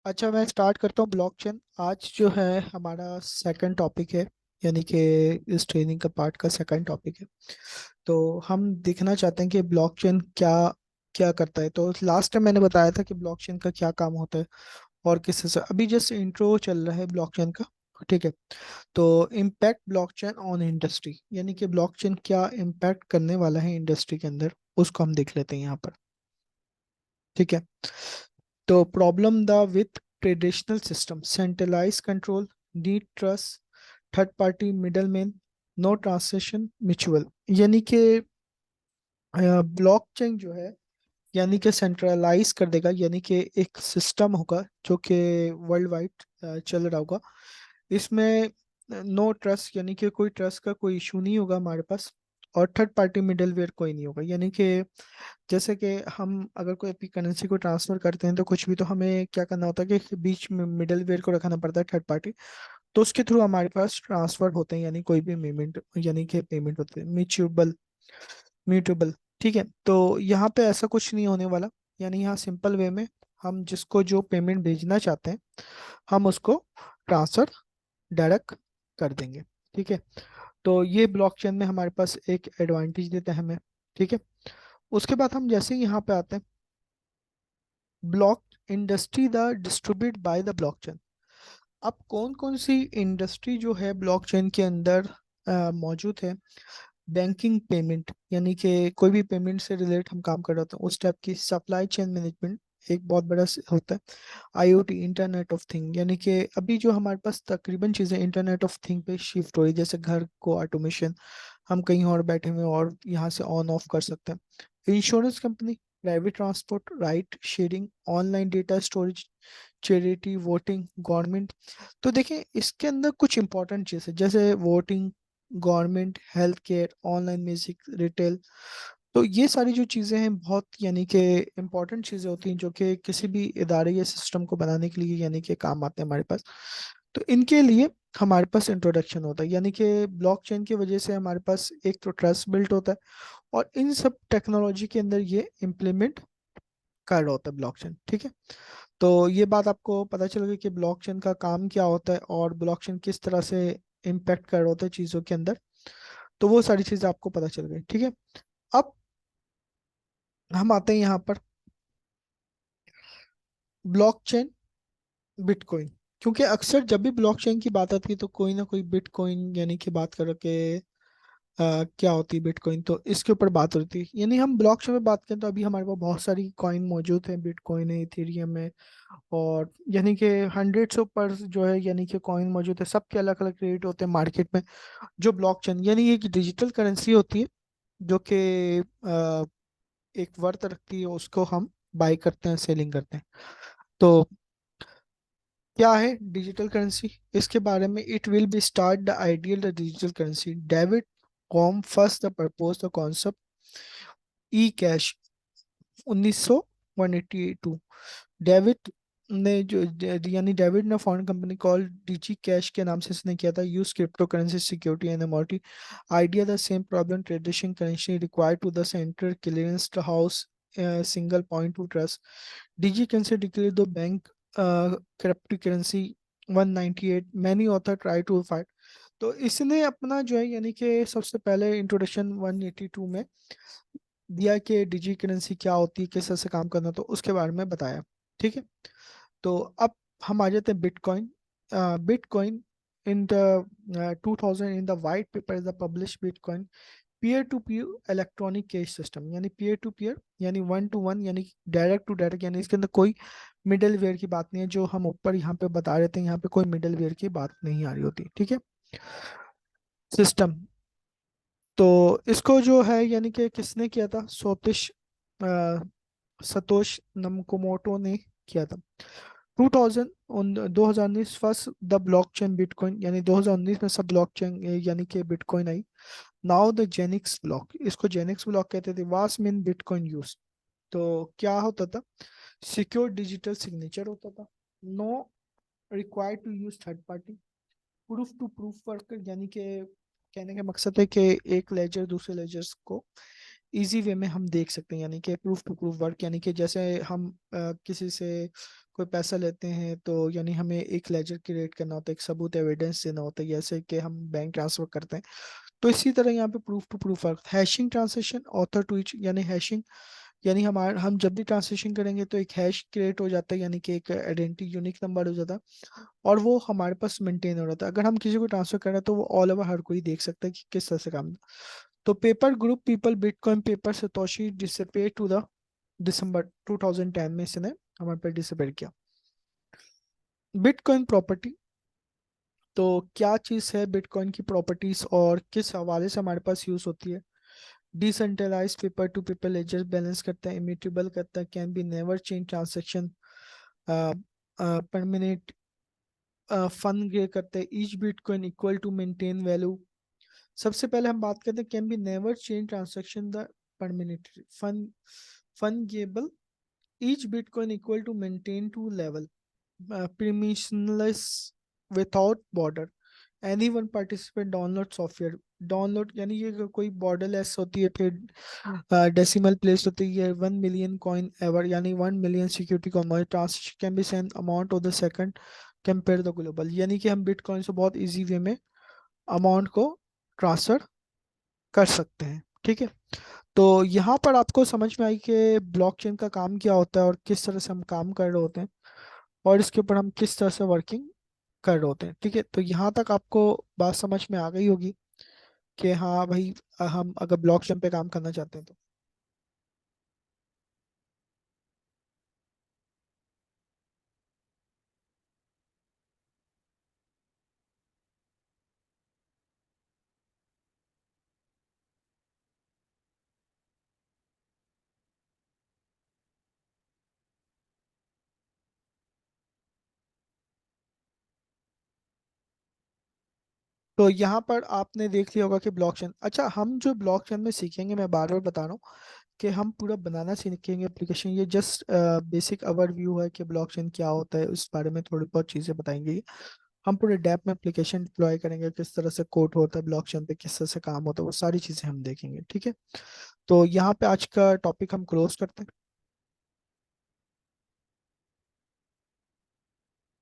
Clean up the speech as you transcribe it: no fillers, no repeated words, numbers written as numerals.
अच्छा, मैं स्टार्ट करता हूँ। ब्लॉकचेन आज जो है हमारा सेकंड टॉपिक है, यानी कि इस ट्रेनिंग का पार्ट का सेकंड टॉपिक है। तो हम देखना चाहते हैं कि ब्लॉकचेन क्या क्या करता है। तो लास्ट टाइम मैंने बताया था कि ब्लॉकचेन का क्या काम होता है और किस से अभी जस्ट इंट्रो चल रहा है ब्लॉकचेन का। ठीक है। तो इम्पैक्ट ब्लॉकचेन ऑन इंडस्ट्री, यानी कि ब्लॉकचेन क्या इम्पैक्ट करने वाला है इंडस्ट्री के अंदर, उसको हम देख लेते हैं यहाँ पर। ठीक है। तो problem the with traditional system, centralize control, need trust, third party middleman, no translation mutual. यानी कि ब्लॉकचेन जो है, यानी कि सेंट्रलाइज कर देगा, यानी कि एक सिस्टम होगा जो कि वर्ल्ड वाइड चल रहा होगा। इसमें नो ट्रस्ट, यानी कि कोई ट्रस्ट का कोई इशू नहीं होगा हमारे पास। और थर्ड पार्टी मिडलवेयर कोई नहीं होगा, यानी कि जैसे कि हम अगर कोई अपनी करेंसी को ट्रांसफर करते हैं तो कुछ भी तो हमें क्या करना होता है कि बीच में मिडलवेयर को रखना पड़ता है, थर्ड पार्टी। तो उसके थ्रू हमारे पास ट्रांसफर होते हैं, यानी कोई भी पेमेंट, यानी कि पेमेंट होते हैं म्यूचुअल म्यूटेबल। ठीक है। तो यहाँ पे ऐसा कुछ नहीं होने वाला। यानी यहाँ सिंपल वे में हम जिसको जो पेमेंट भेजना चाहते हैं हम उसको ट्रांसफर डायरेक्ट कर देंगे। ठीक है। तो ये ब्लॉकचेन में हमारे पास एक एडवांटेज देता है हमें। ठीक है। उसके बाद हम जैसे ही यहाँ पे आते हैं, block industry the distribute by the blockchain. अब कौन कौन सी इंडस्ट्री जो है ब्लॉकचेन के अंदर मौजूद है। बैंकिंग पेमेंट, यानी कि कोई भी पेमेंट से रिलेट हम काम कर रहे होते हैं उस टाइप की। सप्लाई चेन मैनेजमेंट एक बहुत बड़ा होता है। आईओटी, इंटरनेट ऑफ थिंग, यानी कि अभी जो हमारे पास तकरीबन चीज़ें इंटरनेट ऑफ थिंग पे शिफ्ट हो रही है, जैसे घर को ऑटोमेशन, हम कहीं और बैठे हुए और यहाँ से ऑन ऑफ कर सकते हैं। Insurance company, private transport, right sharing, online data storage, charity, voting, government. तो देखें इसके अंदर कुछ इंपॉर्टेंट चीज़ है, जैसे voting, government, health care, online music, retail. तो ये सारी जो चीज़ें हैं बहुत, यानी कि इम्पोर्टेंट चीज़ें होती हैं जो कि किसी भी इदारे या सिस्टम को बनाने के लिए यानी कि काम आते हैं हमारे पास। तो इनके लिए हमारे पास इंट्रोडक्शन होता है, यानी कि ब्लॉकचेन की वजह से हमारे पास एक तो ट्रस्ट बिल्ट होता है और इन सब टेक्नोलॉजी के अंदर ये इम्प्लीमेंट कर रहा होता है ब्लॉकचेन। ठीक है। तो ये बात आपको पता चल गई कि ब्लॉकचेन का काम क्या होता है और ब्लॉकचेन किस तरह से इम्पेक्ट कर रहा होता है चीज़ों के अंदर। तो वो सारी चीज़ें आपको पता चल गई। ठीक है। अब हम आते हैं यहाँ पर ब्लॉकचेन, बिटकॉइन। क्योंकि अक्सर जब भी ब्लॉकचेन की बात आती है तो कोई ना कोई बिटकॉइन यानी कि बात कर के क्या होती है बिटकॉइन, तो इसके ऊपर बात होती है। यानी हम ब्लॉकचेन में बात करें तो अभी हमारे पास बहुत सारी कॉइन मौजूद है, बिटकॉइन है, इथेरियम है, और यानी कि हंड्रेड्स ऑफ पर जो है यानी कि कॉइन मौजूद है। सबके अलग अलग रेट होते हैं मार्केट में। जो ब्लॉकचेन यानी एक डिजिटल करेंसी होती है जो कि एक वर्थ रखती है, उसको हम बाई करते हैं, सेलिंग करते हैं। तो क्या है डिजिटल करेंसी, इसके बारे में। It will be start the ideal the digital currency, David Chaum first the propose the concept e cash 1982। David ने जो यानी डेविड ने foreign company call DG cash के नाम से इसने किया था। Use crypto currency security and अमॉर्टी idea the same problem tradition currency required to the center clearance the house single point to trust. DG can declare the bank crypto currency 198 many author try to fight. तो इसने अपना जो है यानी कि सबसे पहले इंट्रोडक्शन 182 में दिया कि डिजी करेंसी क्या होती है, किस तरह से काम करना, तो उसके बारे में बताया। ठीक है। तो अब हम आ जाते हैं bitcoin. Bitcoin in the 2000 in the white paper is the publish bitcoin peer to peer electronic cash system, यानी पीयर टू पीयर यानी वन टू वन, यानी डायरेक्ट टू डायरेक्ट, यानी इसके अंदर कोई मिडल वेयर की बात नहीं है। जो हम ऊपर यहाँ पे बता रहे थे यहाँ पे कोई मिडल वेयर की बात नहीं आ रही होती। ठीक है। सिस्टम, तो इसको जो है यानी कि किसने किया था, सतोश नमकोमोटो ने किया था। 2019 फर्स्ट द ब्लॉकचेन बिटकॉइन, यानी 2019 में सब ब्लॉकचेन यानी कि बिटकॉइन आई। नाउ द जेनिक्स ब्लॉक, इसको जेनिक्स ब्लॉक कहते थे। वास्ट मीन बिटकॉइन यूज, तो क्या होता था, सिक्योर डिजिटल सिग्नेचर होता था। No required to use third party, proof to proof work, यानी कि कहने का मकसद है कि एक लेजर दूसरे लेजर्स को इजी वे में हम देख सकते हैं, यानी कि प्रूफ टू प्रूफ वर्क, यानी कि जैसे हम किसी से कोई पैसा लेते हैं तो यानी हमें एक लेजर क्रिएट करना होता है, एक सबूत एविडेंस देना होता है, जैसे कि हम बैंक ट्रांसफर करते हैं। तो इसी तरह यहाँ पे proof to proof work, hashing transaction author to each, यानी हैशिंग यानी हम जब भी ट्रांसलेशन करेंगे तो एक हैश क्रिएट हो जाता है, यानी कि एक आइडेंटिटी यूनिक नंबर हो जाता है, और वो हमारे पास मेंटेन हो जाता है। अगर हम किसी को ट्रांसफर कर रहे हैं तो वो ऑल ओवर हर कोई देख सकता है कि किस तरह से काम। तो paper group people bitcoin paper Satoshi disappear to the December 2010 में इसने हमारे पे डिसअपियर किया। बिटकॉइन प्रॉपर्टी, तो क्या चीज़ है बिटकॉइन की प्रॉपर्टीज और किस हवाले से हमारे पास यूज होती है। Decentralize paper to paper ledger balance करता है, इम्यूटेबल करता है, can be never change transaction, permanent fund ग्रे करते हैं, each bitcoin equal to maintain value. सबसे पहले हम बात करते हैं can be never change transaction the permanent fungible, each bitcoin equal to maintain to level, permissionless without border, any one participant download software. Download यानी ये कोई बॉर्डरलेस होती है, फिर डेसिमल प्लेस होती है, 1 मिलियन कॉइन एवर, यानी 1 million security coin transfer can be send amount of the second compare the global, यानी कि हम बिटकॉइन से बहुत इजी वे में अमाउंट को ट्रांसफर कर सकते हैं। ठीक है, तो यहाँ पर आपको समझ में आई कि ब्लॉकचेन का काम क्या होता है और किस तरह से हम काम कर रहे होते हैं, और इसके ऊपर हम किस तरह से वर्किंग कर रहे होते हैं। ठीक है, तो यहाँ तक आपको बात समझ में आ गई होगी कि हाँ भाई, हम अगर ब्लॉकचेन पे काम करना चाहते हैं तो। तो यहाँ पर आपने देख लिया होगा कि ब्लॉकचेन, अच्छा हम जो ब्लॉकचेन में सीखेंगे, मैं बार बार बता रहा हूँ कि हम पूरा बनाना सीखेंगे एप्लीकेशन, ये जस्ट बेसिक ओवरव्यू है कि ब्लॉकचेन क्या होता है, उस बारे में थोड़ी बहुत चीज़ें बताएंगे। हम पूरे डेप्थ में एप्लीकेशन डिप्लॉय करेंगे, किस तरह से कोड होता है ब्लॉकचेन पे, किस तरह से काम होता है, वो सारी चीज़ें हम देखेंगे। ठीक है, तो यहाँ पे आज का टॉपिक हम क्लोज करते हैं।